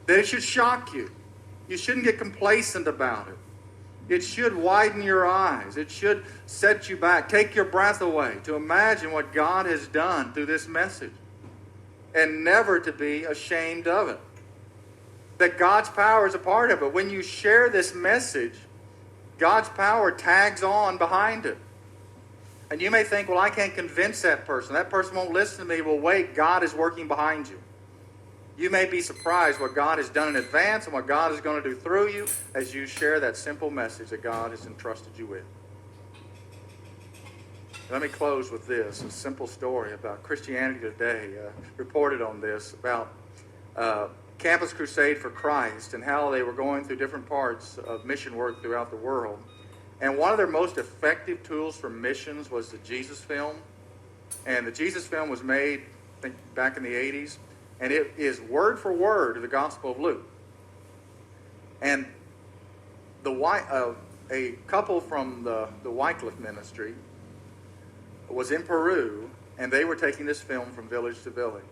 That it should shock you. You shouldn't get complacent about it. It should widen your eyes. It should set you back, take your breath away to imagine what God has done through this message and never to be ashamed of it. That God's power is a part of it. When you share this message, God's power tags on behind it. And you may think, well, I can't convince that person. That person won't listen to me. Well, wait, God is working behind you. You may be surprised what God has done in advance and what God is going to do through you as you share that simple message that God has entrusted you with. Let me close with this, a simple story about Christianity Today. Reported on this about Campus Crusade for Christ and how they were going through different parts of mission work throughout the world. And one of their most effective tools for missions was the Jesus film. And the Jesus film was made, I think, back in the 80s. And it is word for word the Gospel of Luke. And a couple from the Wycliffe ministry was in Peru, and they were taking this film from village to village.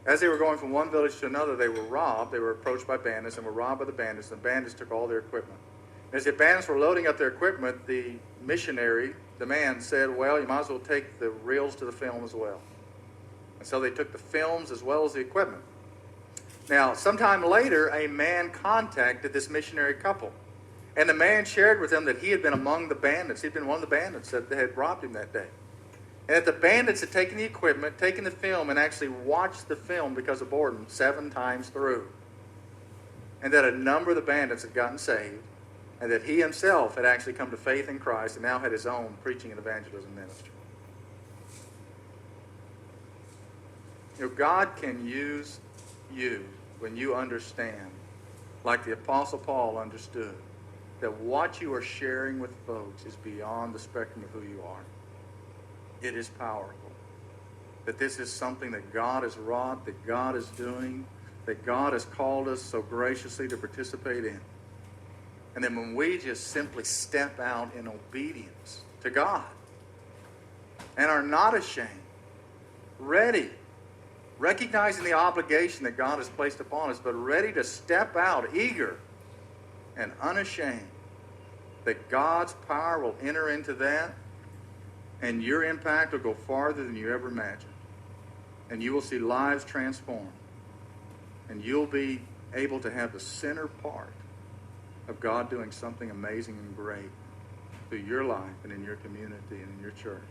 As they were going from one village to another, they were robbed. They were approached by bandits and were robbed by the bandits. And the bandits took all their equipment. And as the bandits were loading up their equipment, the missionary, the man, said, well, you might as well take the reels to the film as well. And so they took the films as well as the equipment. Now, sometime later, a man contacted this missionary couple. And the man shared with them that he had been among the bandits. He'd been one of the bandits that had robbed him that day. And that the bandits had taken the equipment, taken the film, and actually watched the film because of boredom 7 times through. And that a number of the bandits had gotten saved. And that he himself had actually come to faith in Christ and now had his own preaching and evangelism ministry. You know, God can use you when you understand, like the Apostle Paul understood, that what you are sharing with folks is beyond the spectrum of who you are. It is powerful. That this is something that God has wrought, that God is doing, that God has called us so graciously to participate in. And then when we just simply step out in obedience to God and are not ashamed, ready, recognizing the obligation that God has placed upon us, but ready to step out, eager and unashamed, that God's power will enter into that, and your impact will go farther than you ever imagined. And you will see lives transformed. And you'll be able to have the center part of God doing something amazing and great through your life and in your community and in your church.